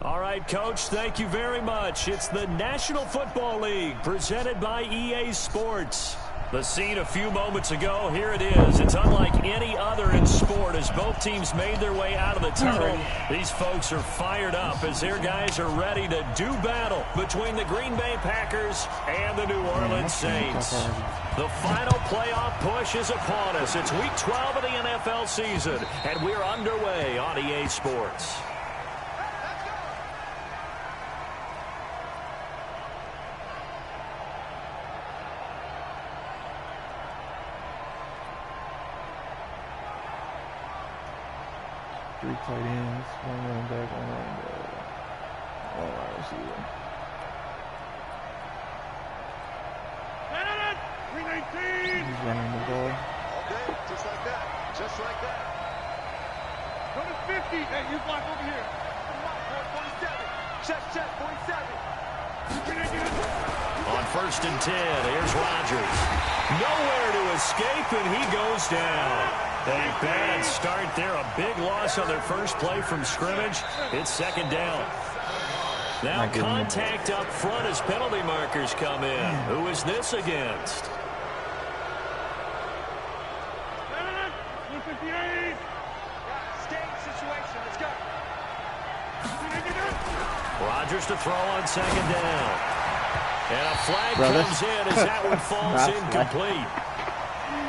All right, Coach, thank you very much. It's the National Football League presented by EA Sports. The scene a few moments ago, here it is. It's unlike any other in sport as both teams made their way out of the tunnel. These folks are fired up as their guys are ready to do battle between the Green Bay Packers and the New Orleans Saints. The final playoff push is upon us. It's Week 12 of the NFL season, and we're underway on EA Sports. Three tight ends, one running back, one wide receiver. He's running the ball. Okay, just like that. Just like that. Go to 50. Hey, you block over here. 47. Check, 47. On 1st and 10, here's Rodgers. Nowhere to escape, and he goes down. A bad start there. A big loss on their first play from scrimmage. It's 2nd down. Now contact up front as penalty markers come in. Who is this against? 158. State situation. Let's go. Rodgers to throw on 2nd down. And a flag comes in as that one falls incomplete.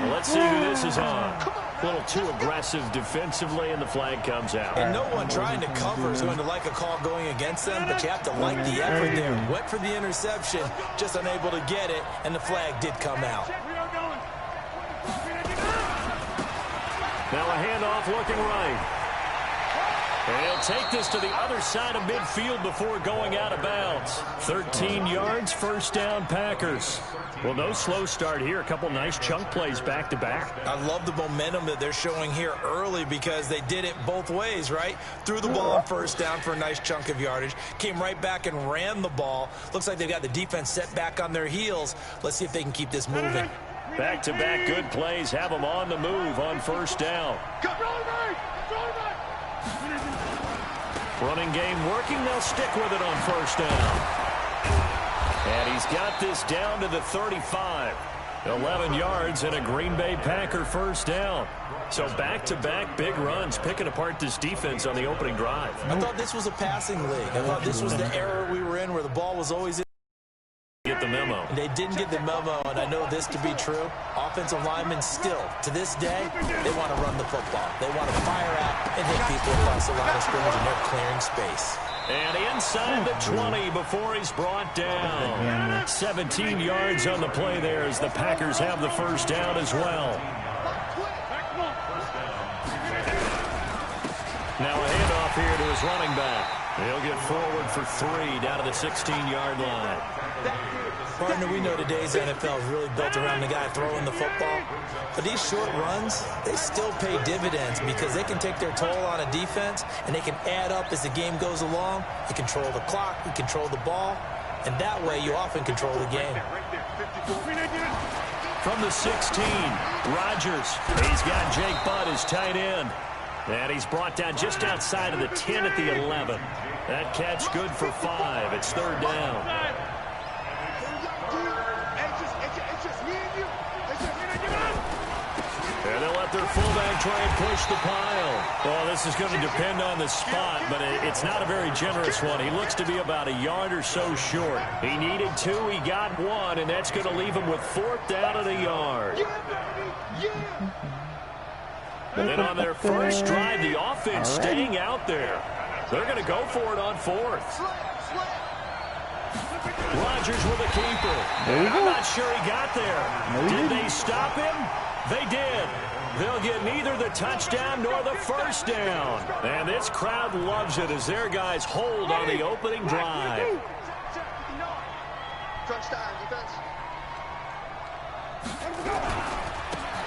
Well, let's see who this is on. A little too aggressive defensively, and the flag comes out. And no one trying to cover is going to like a call going against them, but you have to like the effort there. Went for the interception, just unable to get it, and the flag did come out. Now a handoff looking right. And he'll take this to the other side of midfield before going out of bounds. 13 yards, 1st down, Packers. Well, no slow start here. A couple nice chunk plays back-to-back. I love the momentum that they're showing here early because they did it both ways, right? Threw the ball on 1st down for a nice chunk of yardage. Came right back and ran the ball. Looks like they've got the defense set back on their heels. Let's see if they can keep this moving. Back-to-back good plays have them on the move on 1st down. Running game working. They'll stick with it on 1st down. And he's got this down to the 35. 11 yards and a Green Bay Packer 1st down. So back-to-back big runs, picking apart this defense on the opening drive. I thought this was a passing league. I thought this was the era we were in where the ball was always in. Get the memo. And they didn't get the memo, and I know this to be true. Offensive linemen still, to this day, they want to run the football. They want to fire out and hit people across the line of scrimmage, and they're clearing space. And inside the 20 before he's brought down. 17 yards on the play there as the Packers have the 1st down as well. Now a handoff here to his running back. He'll get forward for 3 down to the 16-yard line. Partner, we know today's NFL is really built around the guy throwing the football. But these short runs, they still pay dividends because they can take their toll on a defense, and they can add up as the game goes along. You control the clock, you control the ball, and that way you often control the game. From the 16, Rodgers. He's got Jake Butt as tight end. And he's brought down just outside of the 10 at the 11. That catch good for 5. It's 3rd down. And they'll let their fullback try and push the pile. Well, this is going to depend on the spot, but it's not a very generous one. He looks to be about a yard or so short. He needed 2, he got 1, and that's going to leave him with 4th down at a yard. And then on their first drive, the offense staying out there. They're going to go for it on 4th. Rodgers with a keeper. I'm not sure he got there. Did they stop him? They did. They'll get neither the touchdown nor the 1st down. And this crowd loves it as their guys hold on the opening drive.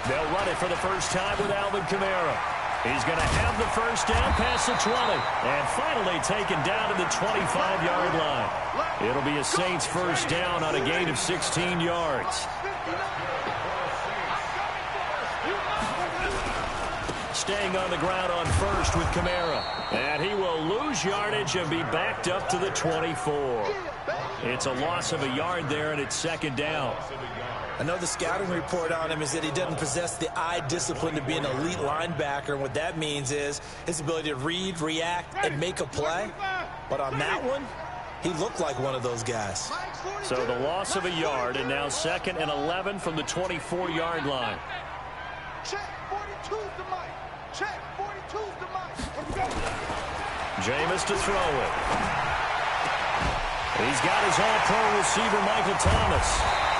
They'll run it for the first time with Alvin Kamara. He's going to have the 1st down past the 20. And finally taken down to the 25-yard line. It'll be a Saints 1st down on a gain of 16 yards. staying on the ground on first with Kamara. And he will lose yardage and be backed up to the 24. It's a loss of a yard there, and it's second down. I know the scouting report on him is that he doesn't possess the eye discipline to be an elite linebacker. And what that means is his ability to read, react, and make a play. But on that one, he looked like one of those guys. So the loss of a yard, and now 2nd and 11 from the 24-yard line. Check 42's the mic. Check 42's the mic. Jameis to throw it. He's got his all-pro receiver, Michael Thomas.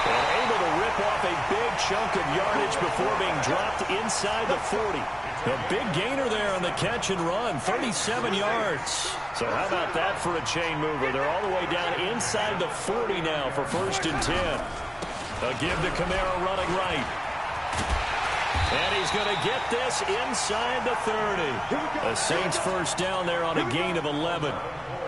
And able to rip off a big chunk of yardage before being dropped inside the 40. A big gainer there on the catch and run, 37 yards. So how about that for a chain mover? They're all the way down inside the 40 now for 1st and 10. A give to Kamara running right. And he's going to get this inside the 30. The Saints first down there on a gain of 11.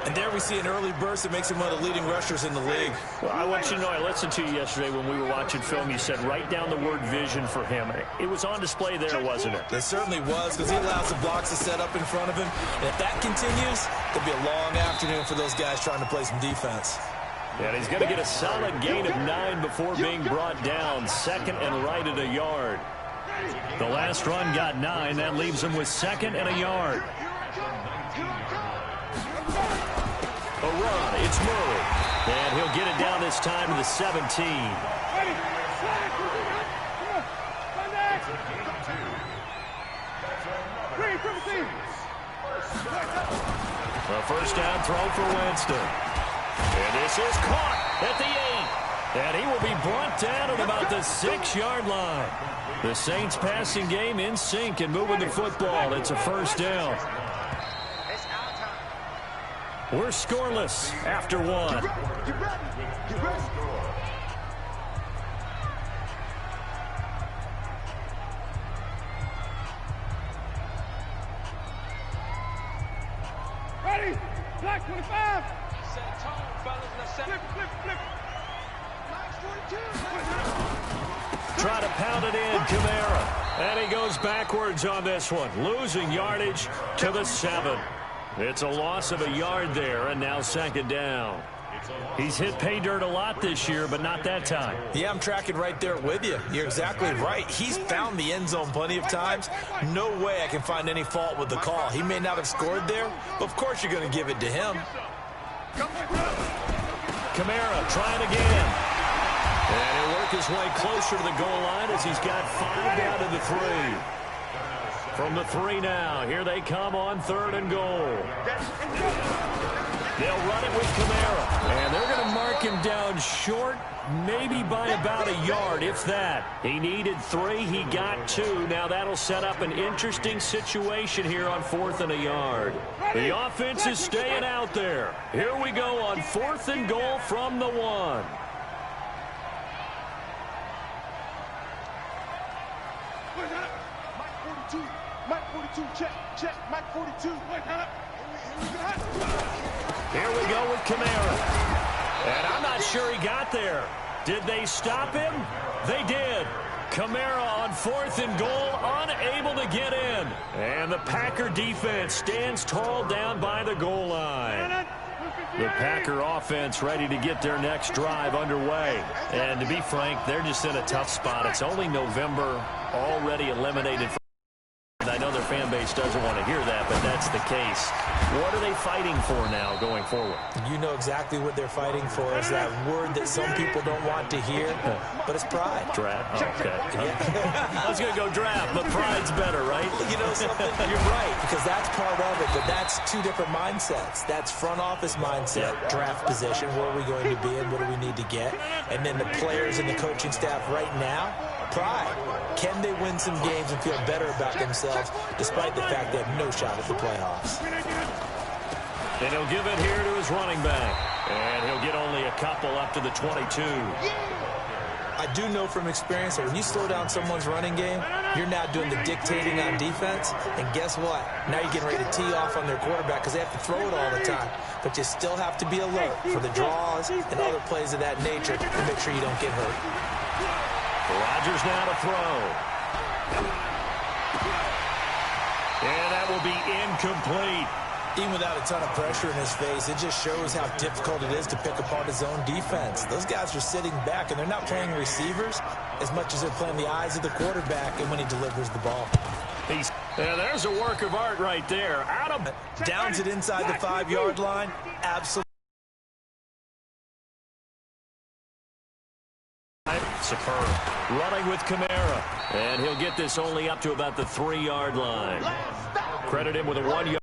And there we see an early burst that makes him one of the leading rushers in the league. Well, I want you to know, I listened to you yesterday when we were watching film. You said write down the word vision for him. It was on display there, wasn't it? It certainly was, because he allows the blocks to set up in front of him. And if that continues, it'll be a long afternoon for those guys trying to play some defense. And he's going to get a solid gain of 9 before being brought down. 2nd and right at a yard. The last run got 9. That leaves him with 2nd and a yard. A run. It's Murray. And he'll get it down this time to the 17. A first down throw for Winston. And this is caught at the 8. And he will be brought down at about the 6-yard line. The Saints passing game in sync and moving the football. It's a first down. We're scoreless after 1. Get ready. Get ready. Ready? Black 25. Set a tone, fellas. Let's set it. Flip. Try to pound it in, Kamara. And he goes backwards on this one, losing yardage to the 7. It's a loss of a yard there, and now 2nd down. He's hit pay dirt a lot this year, but not that time. Yeah, I'm tracking right there with you. You're exactly right. He's found the end zone plenty of times. No way I can find any fault with the call. He may not have scored there, but of course you're going to give it to him. Kamara trying again. And he'll work his way closer to the goal line as he's got 5 down to the 3. From the 3 now, here they come on 3rd and goal. They'll run it with Kamara. And they're going to mark him down short, maybe by about a yard, if that. He needed 3, he got 2. Now that'll set up an interesting situation here on 4th and a yard. The offense is staying out there. Here we go on 4th and goal from the 1. Mike 42, check, Mike 42. Here we go with Kamara. And I'm not sure he got there. Did they stop him? They did. Kamara on 4th and goal, unable to get in. And the Packer defense stands tall down by the goal line. The Packer offense ready to get their next drive underway. And to be frank, they're just in a tough spot. It's only November, already eliminated from. I know their fan base doesn't want to hear that, but that's the case. What are they fighting for now going forward? You know exactly what they're fighting for. Is that word that some people don't want to hear, but it's pride. Draft? Oh, okay. I was going to go draft, but pride's better, right? You know something? You're right, because that's part of it, but that's 2 different mindsets. That's front office mindset, draft position, where are we going to be and what do we need to get? And then the players and the coaching staff right now, pride. Can they win some games and feel better about themselves despite the fact they have no shot at the playoffs? And he'll give it here to his running back. And he'll get only a couple up to the 22. I do know from experience that when you slow down someone's running game, you're now doing the dictating on defense. And guess what? Now you're getting ready to tee off on their quarterback because they have to throw it all the time. But you still have to be alert for the draws and other plays of that nature to make sure you don't get hurt. Rodgers now to throw. And that will be incomplete. Even without a ton of pressure in his face, it just shows how difficult it is to pick apart his own defense. Those guys are sitting back, and they're not playing receivers as much as they're playing the eyes of the quarterback and when he delivers the ball. There's a work of art right there. Adam downs it inside the 5-yard line. Absolutely. Superb. Running with Kamara. And he'll get this only up to about the 3-yard line. Credit him with a 1-yard.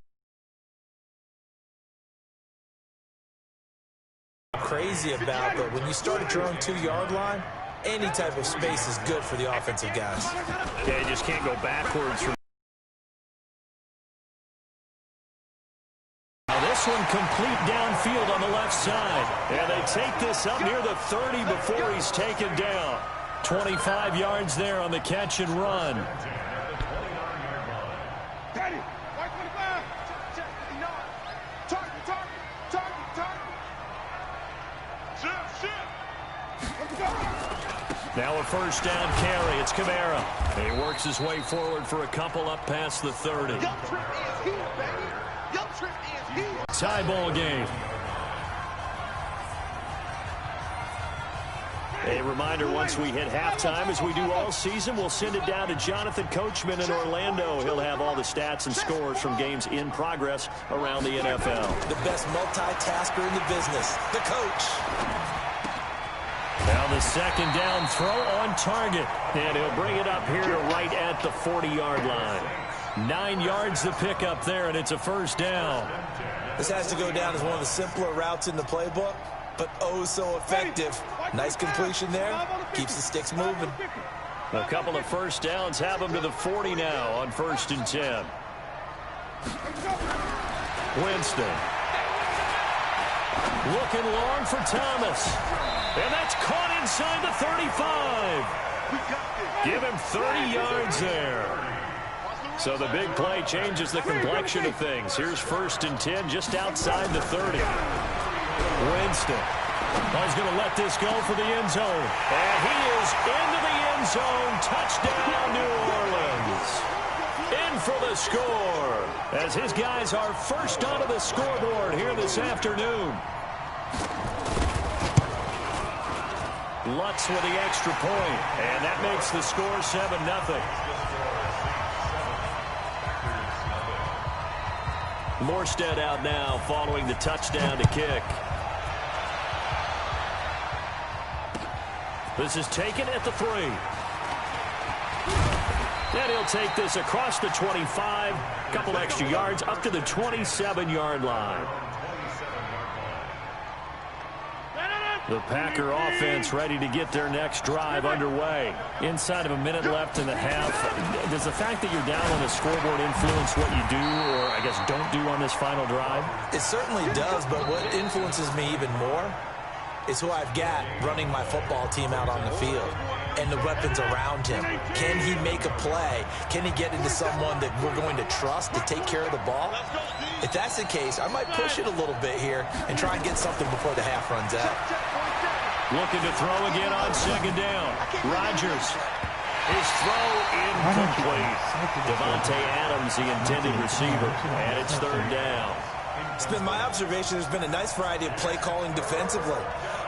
Crazy about, but when you start at your own 2-yard line, any type of space is good for the offensive guys. Yeah, you just can't go backwards from. Now this one complete downfield on the left side. And they take this up near the 30 before he's taken down. 25 yards there on the catch and run. Now a first down carry. It's Kamara. He works his way forward for a couple up past the 30. Tie ball game. A reminder, once we hit halftime, as we do all season, we'll send it down to Jonathan Coachman in Orlando. He'll have all the stats and scores from games in progress around the NFL. The best multitasker in the business, the coach. Now the second down throw on target. And he'll bring it up here to right at the 40-yard line. 9 yards the pickup there, and it's a first down. This has to go down as one of the simpler routes in the playbook, but oh so effective. Nice completion there. Keeps the sticks moving. A couple of first downs have him to the 40 now on 1st and 10. Winston. Looking long for Thomas. And that's caught inside the 35. Give him 30 yards there. So the big play changes the complexion of things. Here's 1st and 10 just outside the 30. Winston. He's going to let this go for the end zone. And he is into the end zone. Touchdown, New Orleans. In for the score, as his guys are first onto the scoreboard here this afternoon. Lutz with the extra point, and that makes the score 7-0. Morstead out now following the touchdown to kick. This is taken at the 3. And he'll take this across the 25, couple extra yards up to the 27-yard line. The Packer offense ready to get their next drive underway. Inside of a minute left in the half. Does the fact that you're down on the scoreboard influence what you do, or I guess don't do on this final drive? It certainly does, but what influences me even more is who I've got running my football team out on the field and the weapons around him. Can he make a play? Can he get into someone that we're going to trust to take care of the ball? If that's the case, I might push it a little bit here and try and get something before the half runs out. Looking to throw again on 2nd down. Rodgers. His throw incomplete. Devontae Adams, the intended receiver, and it's 3rd down. It's been my observation there's been a nice variety of play calling defensively.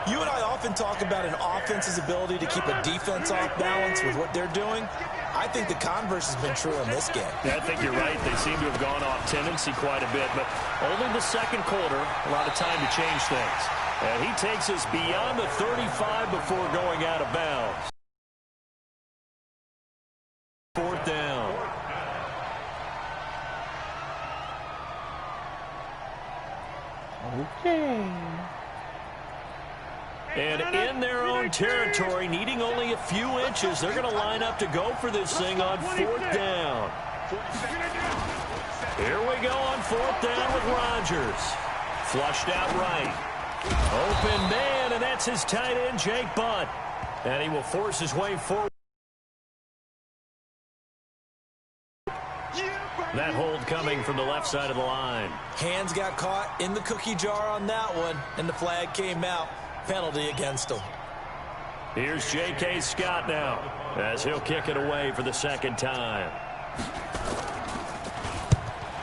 You and I often talk about an offense's ability to keep a defense off balance with what they're doing. I think the converse has been true in this game. Yeah, I think you're right. They seem to have gone off tendency quite a bit, but only the second quarter, a lot of time to change things. And he takes us beyond the 35 before going out of bounds. 4th down. Okay. And in their own territory, needing only a few inches, they're going to line up to go for this thing on 4th down. Here we go on 4th down with Rodgers. Flushed out right. Open man, and that's his tight end, Jake Butt. And he will force his way forward. That hold coming from the left side of the line. Hands got caught in the cookie jar on that one, and the flag came out. Penalty against him. Here's J.K. Scott now, as he'll kick it away for the 2nd time.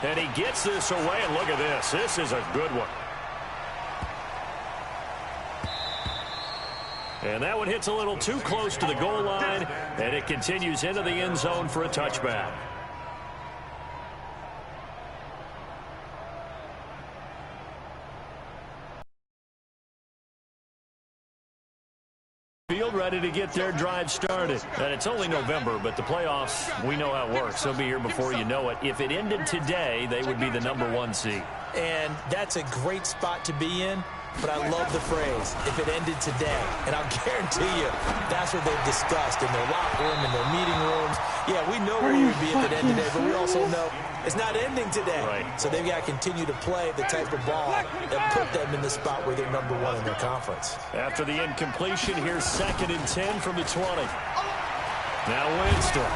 And he gets this away, and look at this. This is a good one. And that one hits a little too close to the goal line, and it continues into the end zone for a touchback. Field ready to get their drive started. And it's only November, but the playoffs, we know how it works. They'll be here before you know it. If it ended today, they would be the #1 seed. And that's a great spot to be in. But I love the phrase, if it ended today. And I'll guarantee you, that's what they've discussed in their locker room, in their meeting rooms. Yeah, we know where you would be if it ended today, but we also know it's not ending today. Right. So they've got to continue to play the type of ball that put them in the spot where they're #1 in their conference. After the incompletion, here's 2nd and 10 from the 20. Now Winston.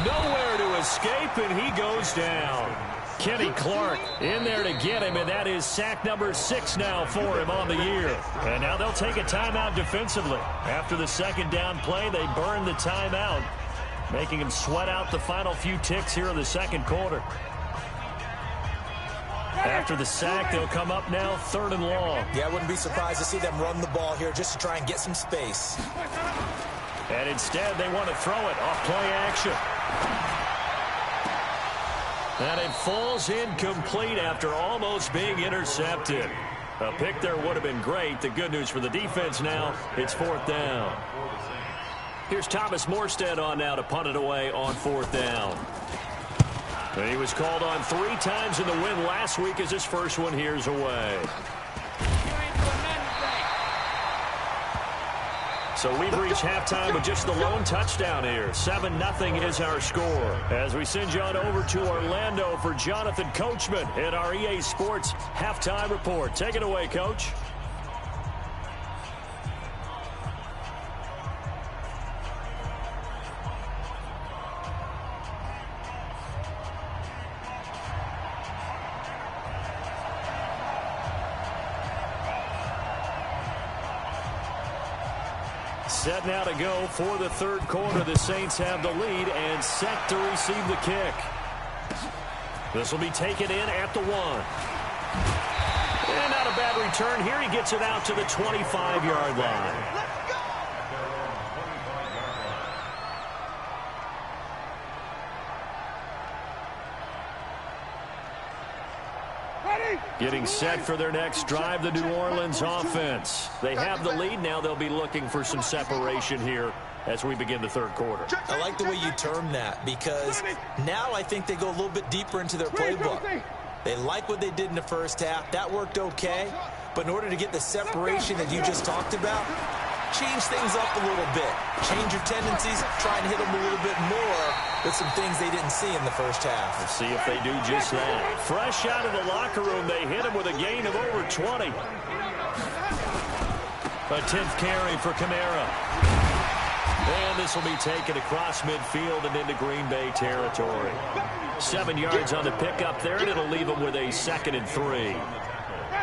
Nowhere to escape, and he goes down. Kenny Clark in there to get him, and that is sack number 6 now for him on the year. And now they'll take a timeout defensively. After the 2nd down play, they burn the timeout, making him sweat out the final few ticks here in the 2nd quarter. After the sack, they'll come up now 3rd and long. Yeah, I wouldn't be surprised to see them run the ball here just to try and get some space. And instead, they want to throw it off play action. And it falls incomplete after almost being intercepted. A pick there would have been great. The good news for the defense now, it's 4th down. Here's Thomas Morstead on now to punt it away on 4th down. And he was called on 3 times in the win last week as his first one here's away. So we've reached halftime with just the lone touchdown here. 7-0 is our score. As we send you on over to Orlando for Jonathan Coachman at our EA Sports Halftime Report. Take it away, Coach. Set now to go for the 3rd quarter. The Saints have the lead and set to receive the kick. This will be taken in at the 1. And not a bad return here. He gets it out to the 25-yard line. Getting set for their next drive, the New Orleans offense. They have the lead. Now they'll be looking for some separation here as we begin the 3rd quarter. I like the way you term that because now I think they go a little bit deeper into their playbook. They like what they did in the 1st half. That worked okay. But in order to get the separation that you just talked about, change things up a little bit. Change your tendencies. Try and hit them a little bit more with some things they didn't see in the 1st half. Let's see if they do just that. Fresh out of the locker room, they hit him with a gain of over 20. A 10th carry for Kamara. And this will be taken across midfield and into Green Bay territory. 7 yards on the pickup there, and it'll leave them with a 2nd and 3.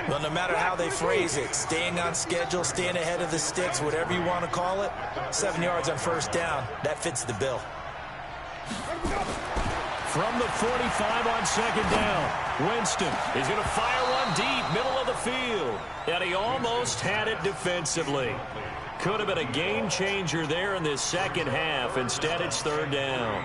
Well, no matter how they phrase it, staying on schedule, staying ahead of the sticks, whatever you want to call it, 7 yards on 1st down, that fits the bill. From the 45 on 2nd down, Winston is going to fire one deep, middle of the field. And he almost had it defensively. Could have been a game changer there in this 2nd half. Instead, it's 3rd down.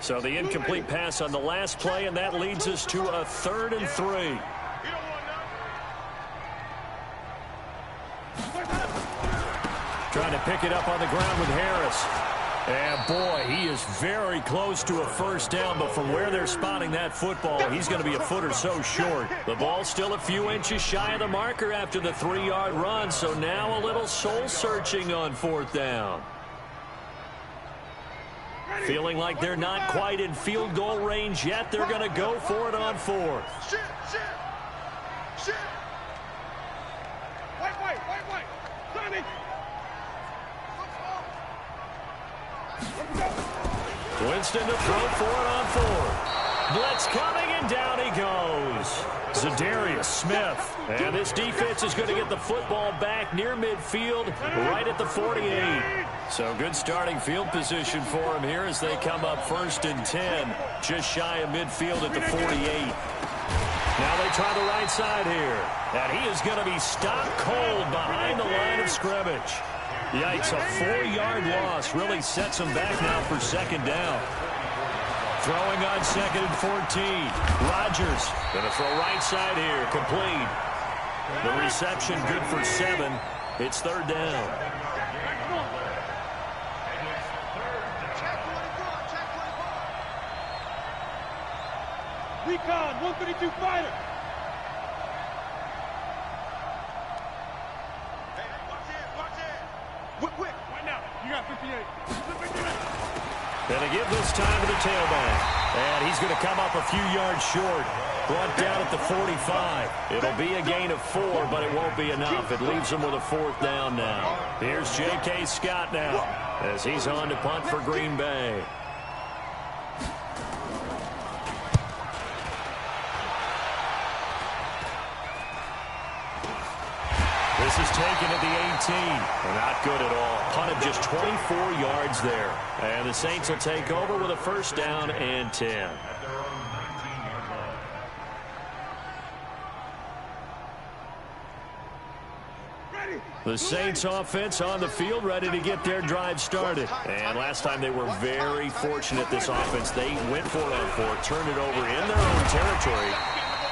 So the incomplete pass on the last play, and that leads us to a 3rd and 3. Trying to pick it up on the ground with Harris. And, boy, he is very close to a 1st down, but from where they're spotting that football, he's going to be a foot or so short. The ball's still a few inches shy of the marker after the 3-yard run, so now a little soul-searching on 4th down. Feeling like they're not quite in field goal range yet. They're going to go for it on 4th. Winston to throw for it on 4th. Blitz coming And down he goes. Za'Darius Smith. And this defense is going to get the football back near midfield, right at the 48. So good starting field position for him here as they come up 1st and 10, just shy of midfield at the 48. Now they try the right side here. And he is going to be stopped cold behind the line of scrimmage. Yikes, a 4-yard loss really sets him back now for 2nd down. Throwing on 2nd and 14. Rodgers going to throw right side here, complete. The reception good for 7. It's 3rd down. Recon, 132 fighter. Quick, right now. You got 58. And they give this time to the tailback. And he's going to come up a few yards short. Brought down at the 45. It'll be a gain of 4, but it won't be enough. It leaves him with a 4th down now. Here's J.K. Scott now as he's on to punt for Green Bay. This is taken at the 18. Not good at all. Punt of just 24 yards there. And the Saints will take over with a 1st down and 10. The Saints offense on the field, ready to get their drive started. And last time they were very fortunate, this offense. They went for it on 4, turned it over in their own territory.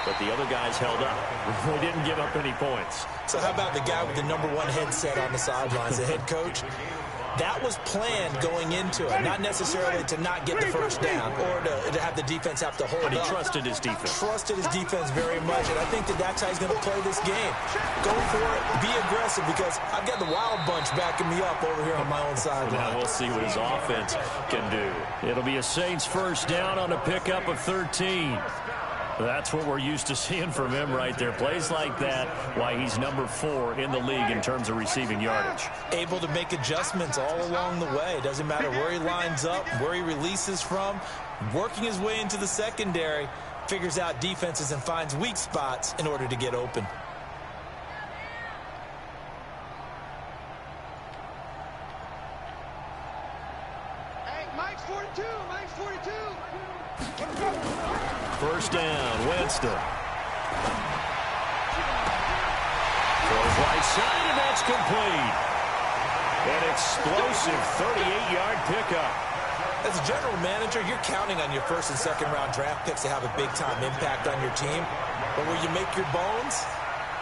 But the other guys held up. They didn't give up any points. So how about the guy with the #1 headset on the sidelines, the head coach? That was planned going into it, not necessarily to not get the 1st down or to have the defense have to hold up. But he trusted his defense. Trusted his defense very much, and I think that's how he's going to play this game. Go for it, be aggressive, because I've got the Wild Bunch backing me up over here on my own sideline. Now we'll see what his offense can do. It'll be a Saints 1st down on a pickup of 13. That's what we're used to seeing from him right there. Plays like that, why he's number 4 in the league in terms of receiving yardage. Able to make adjustments all along the way. Doesn't matter where he lines up, where he releases from. Working his way into the secondary, figures out defenses and finds weak spots in order to get open. Hey, Mike's 42, Mike's 42. 1st down, Winston. Throws right side, and that's complete. An explosive 38-yard pickup. As a general manager, you're counting on your 1st and 2nd round draft picks to have a big-time impact on your team. But where you make your bones,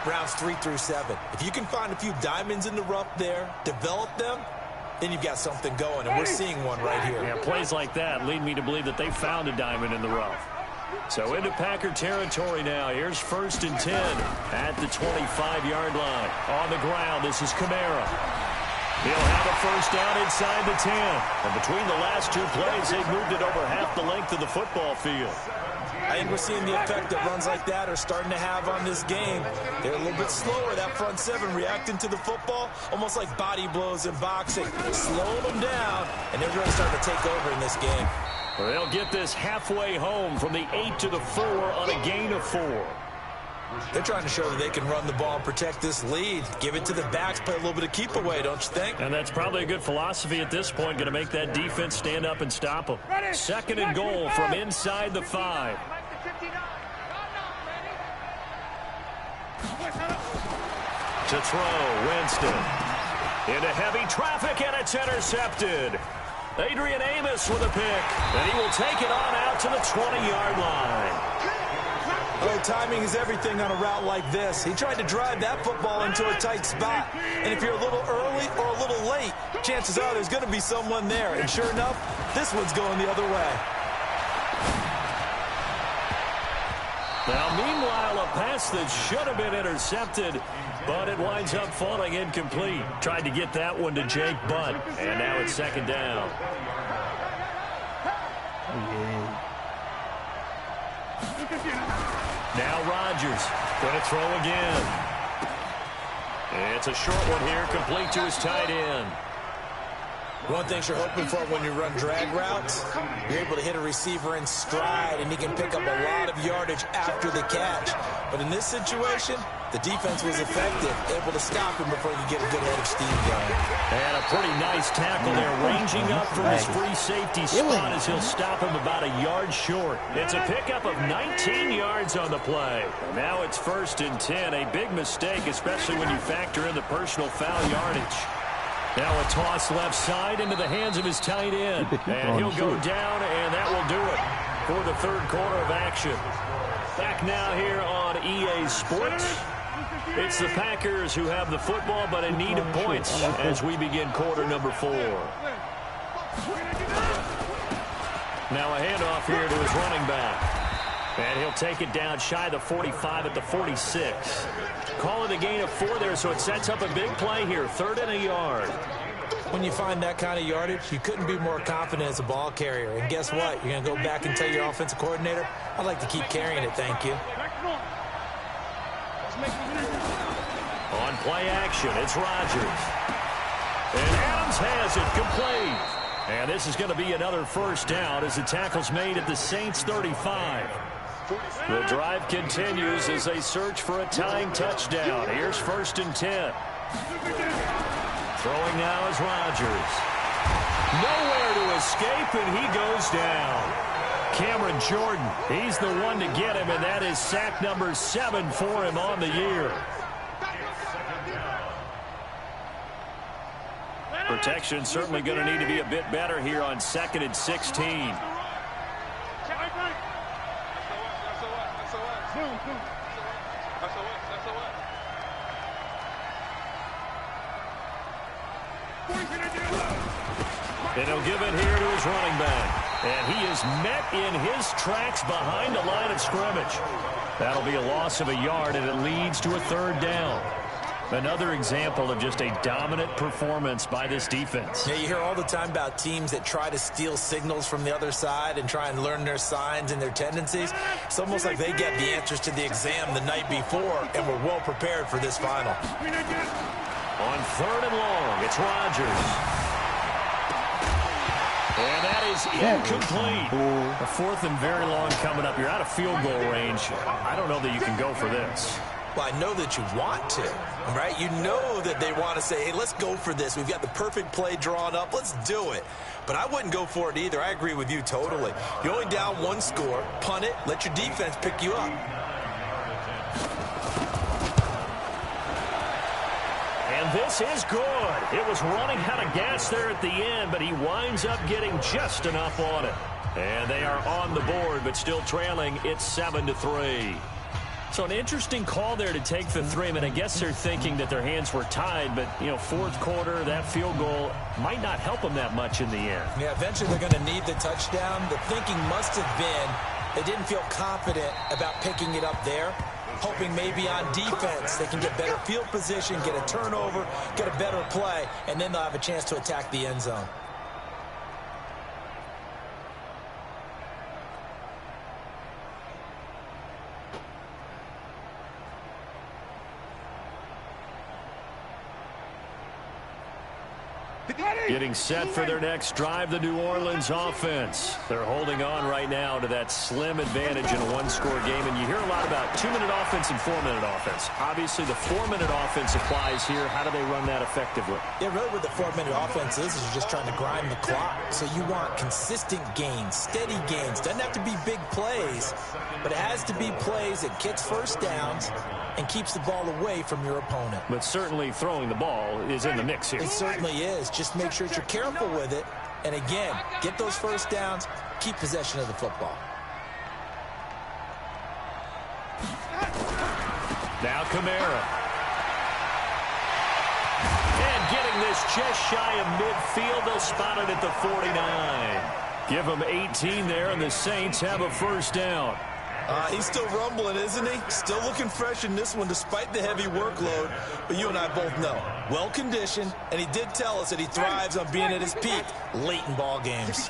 rounds 3 through 7. If you can find a few diamonds in the rough there, develop them, then you've got something going, and we're seeing one right here. Yeah, plays like that lead me to believe that they found a diamond in the rough. So into Packer territory now. Here's 1st and 10 at the 25-yard line. On the ground, this is Kamara. He'll have a 1st down inside the 10. And between the last 2 plays, they've moved it over half the length of the football field. I think we're seeing the effect that runs like that are starting to have on this game. They're a little bit slower, that front 7, reacting to the football, almost like body blows in boxing. Slow them down, and they're really starting to take over in this game. Well, they'll get this halfway home from the 8 to the 4 on a gain of 4. They're trying to show that they can run the ball and protect this lead. Give it to the backs, play a little bit of keep away, don't you think? And that's probably a good philosophy at this point, going to make that defense stand up and stop them. 2nd and goal from inside the 5. To throw, Winston. Into heavy traffic, and it's intercepted. Adrian Amos with a pick, and he will take it on out to the 20-yard line. Oh, timing is everything on a route like this. He tried to drive that football into a tight spot. And if you're a little early or a little late, chances are there's going to be someone there. And sure enough, this one's going the other way. Now, meanwhile, a pass that should have been intercepted, but it winds up falling incomplete. Tried to get that one to Jake Butt, and now it's 2nd down. Now Rodgers going to throw again. It's a short one here, complete to his tight end. One thing you're hoping for when you run drag routes, you're able to hit a receiver in stride, and he can pick up a lot of yardage after the catch. But in this situation, the defense was effective, able to stop him before he could get a good head of steam going. And a pretty nice tackle there, ranging up from his free safety spot as he'll stop him about a yard short. It's a pickup of 19 yards on the play. Now it's 1st and 10, a big mistake, especially when you factor in the personal foul yardage. Now a toss left side into the hands of his tight end. And he'll go down, and that will do it for the 3rd quarter of action. Back now here on EA Sports. It's the Packers who have the football, but in need of points as we begin quarter number 4. Now a handoff here to his running back. And he'll take it down shy of the 45 at the 46. Call it a gain of 4 there, so it sets up a big play here. 3rd and a yard. When you find that kind of yardage, you couldn't be more confident as a ball carrier. And guess what? You're going to go back and tell your offensive coordinator, I'd like to keep carrying it, thank you. On play action, it's Rodgers. And Adams has it complete. And this is going to be another 1st down as the tackle's made at the Saints 35. The drive continues as they search for a tying touchdown. Here's 1st and 10. Throwing now is Rodgers. Nowhere to escape, and he goes down. Cameron Jordan, he's the one to get him, and that is sack number 7 for him on the year. Protection certainly going to need to be a bit better here on 2nd and 16. And he'll give it here to his running back. And he is met in his tracks behind the line of scrimmage. That'll be a loss of a yard, and it leads to a 3rd down. Another example of just a dominant performance by this defense. Yeah, you hear all the time about teams that try to steal signals from the other side and try and learn their signs and their tendencies. It's almost like they get the answers to the exam the night before and were well prepared for this final. On 3rd and long, it's Rodgers. And that is incomplete. A 4th and very long coming up. You're out of field goal range. I don't know that you can go for this. Well, I know that you want to, right? You know that they want to say, hey, let's go for this. We've got the perfect play drawn up. Let's do it. But I wouldn't go for it either. I agree with you totally. You're only down 1 score. Punt it. Let your defense pick you up. And this is good. It was running out of gas there at the end, but he winds up getting just enough on it. And they are on the board, but still trailing. It's 7-3. So an interesting call there to take the 3. I mean, I guess they're thinking that their hands were tied, but, you know, 4th quarter, that field goal might not help them that much in the end. Yeah, eventually they're going to need the touchdown. The thinking must have been they didn't feel confident about picking it up there, hoping maybe on defense they can get better field position, get a turnover, get a better play, and then they'll have a chance to attack the end zone. Getting set for their next drive, the New Orleans offense. They're holding on right now to that slim advantage in a 1-score game. And you hear a lot about 2-minute offense and 4-minute offense. Obviously, the 4-minute offense applies here. How do they run that effectively? Yeah, really what the 4-minute offense is you're just trying to grind the clock. So you want consistent gains, steady gains. Doesn't have to be big plays, but it has to be plays that gets 1st downs and keeps the ball away from your opponent. But certainly throwing the ball is in the mix here. It certainly is. Just make sure that you're careful with it. And again, get those 1st downs, keep possession of the football. Now Kamara. And getting this just shy of midfield. They'll spot it at the 49. Give them 18 there, and the Saints have a 1st down. He's still rumbling, isn't he? Still looking fresh in this one despite the heavy workload. But you and I both know, well-conditioned, and he did tell us that he thrives on being at his peak late in ball games.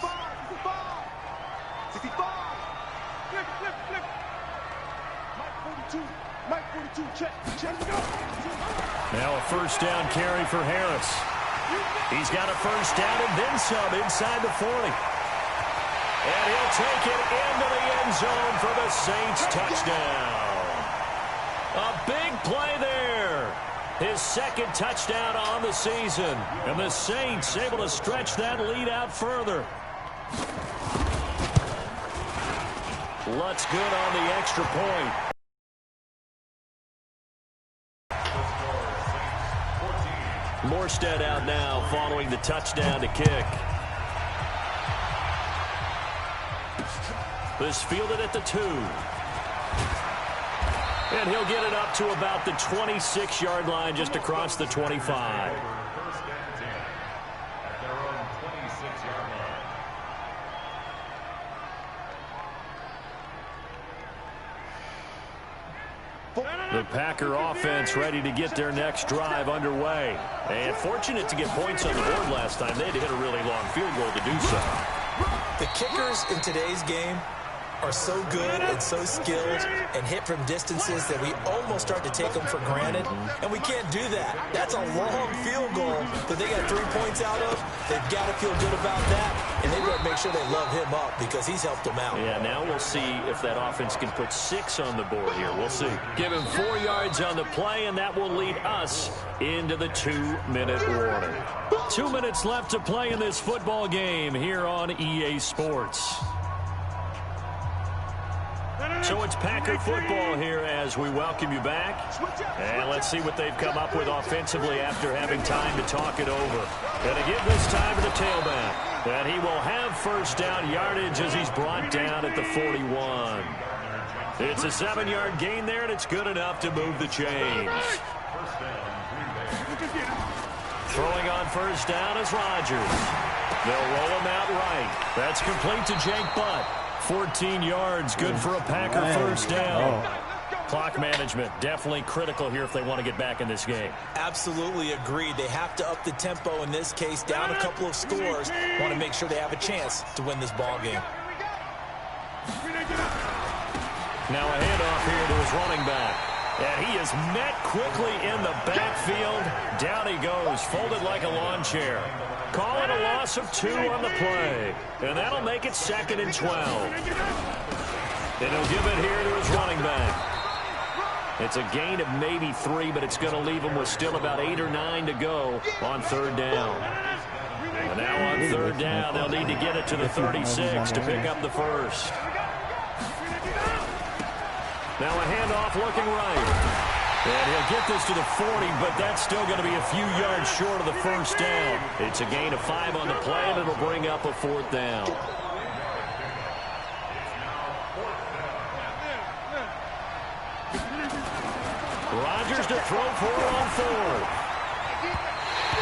Mike 42, check. Now a 1st down carry for Harris. He's got a first down and then some inside the 40. And he'll take it into the end zone for the Saints touchdown. A big play there. His second touchdown on the season. And the Saints able to stretch that lead out further. Lutz good on the extra point. Morstead out now following the touchdown to kick. This fielded at the 2. And he'll get it up to about the 26-yard line just across the 25. The Packer offense ready to get their next drive underway. And fortunate to get points on the board last time. They had to hit a really long field goal to do so. The kickers in today's game are so good and so skilled and hit from distances that we almost start to take them for granted, and we can't do that. That's a long field goal that they got 3 points out of. They've got to feel good about that, and they better make sure they love him up because he's helped them out. Yeah, now we'll see if that offense can put 6 on the board here. We'll see. Give him 4 yards on the play, and that will lead us into the 2-minute warning. 2 minutes left to play in this football game here on EA Sports. So it's Packer football here as we welcome you back. And let's see what they've come up with offensively after having time to talk it over. And to give this time to the tailback. And he will have first down yardage as he's brought down at the 41. It's a 7-yard gain there, and it's good enough to move the chains. Throwing on first down is Rodgers. They'll roll him out right. That's complete to Jake Butt. 14 yards, good for a Packer first down. Clock management, definitely critical here if they want to get back in this game. Absolutely agreed. They have to up the tempo in this case, down a couple of scores. Want to make sure they have a chance to win this ball game. Now a handoff here to his running back. And he is met quickly in the backfield. Down he goes, folded like a lawn chair. Call it a loss of 2 on the play. And that'll make it 2nd and 12. And he'll give it here to his running back. It's a gain of maybe 3, but it's going to leave him with still about 8 or 9 to go on 3rd down. And now on 3rd down, they'll need to get it to the 36 to pick up the first. Now a handoff looking right. And he'll get this to the 40, but that's still going to be a few yards short of the first down. It's a gain of 5 on the play, and it'll bring up a 4th down. Rodgers to throw for it on 4th.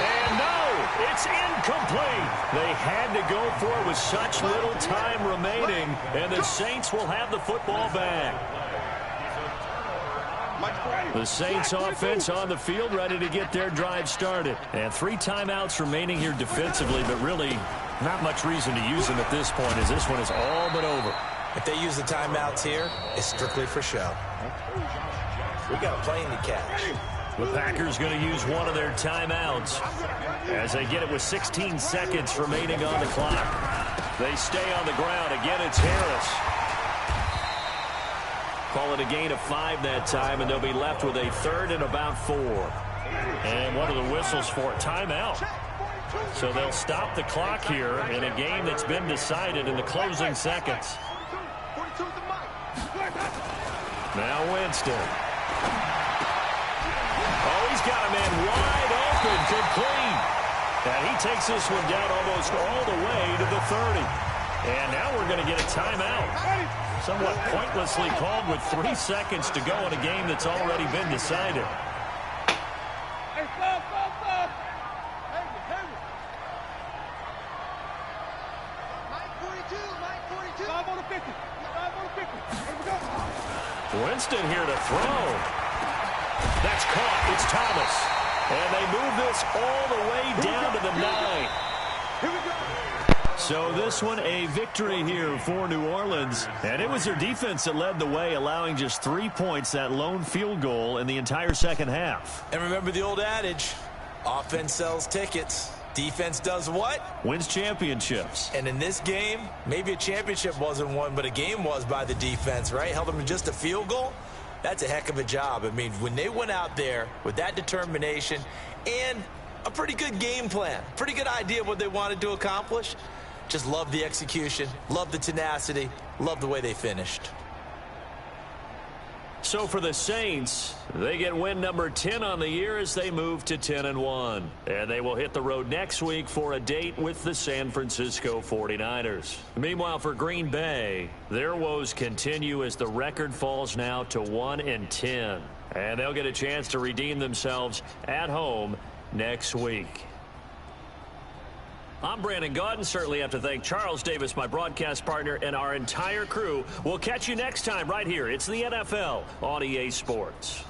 And no, it's incomplete. They had to go for it with such little time remaining, and the Saints will have the football back. The Saints offense on the field ready to get their drive started. And 3 timeouts remaining here defensively, but really not much reason to use them at this point as this one is all but over. If they use the timeouts here, it's strictly for show. We got a plane to catch. The Packers going to use one of their timeouts as they get it with 16 seconds remaining on the clock. They stay on the ground. Again, it's Harris. Call it a gain of 5 that time, and they'll be left with a 3rd and about 4. And what are the whistles for? Timeout. So they'll stop the clock here in a game that's been decided in the closing seconds. Now Winston. Oh, he's got a man wide open, complete. And he takes this one down almost all the way to the 30. And now we're going to get a timeout. Somewhat pointlessly called with 3 seconds to go in a game that's already been decided. Hey, stop. Hey. 942. 5 on the 50. 5 on the 50. Here we go. Winston here to throw. That's caught. It's Thomas. And they move this all the way down to the 9. Here we go. So this one a victory here for New Orleans. And it was their defense that led the way, allowing just 3 points, that lone field goal in the entire second half. And remember the old adage, Offense sells tickets. Defense does what? Wins championships. And in this game, maybe a championship wasn't won, but a game was by the defense, right? Held them to just a field goal. That's a heck of a job. I mean, when they went out there with that determination and a pretty good game plan, pretty good idea of what they wanted to accomplish, just love the execution, love the tenacity, love the way they finished. So for the Saints, they get win number 10 on the year as they move to 10-1. And they will hit the road next week for a date with the San Francisco 49ers. Meanwhile, for Green Bay, their woes continue as the record falls now to 1-10. And they'll get a chance to redeem themselves at home next week. I'm Brandon Gaudin. Certainly have to thank Charles Davis, my broadcast partner, and our entire crew. We'll catch you next time right here. It's the NFL on EA Sports.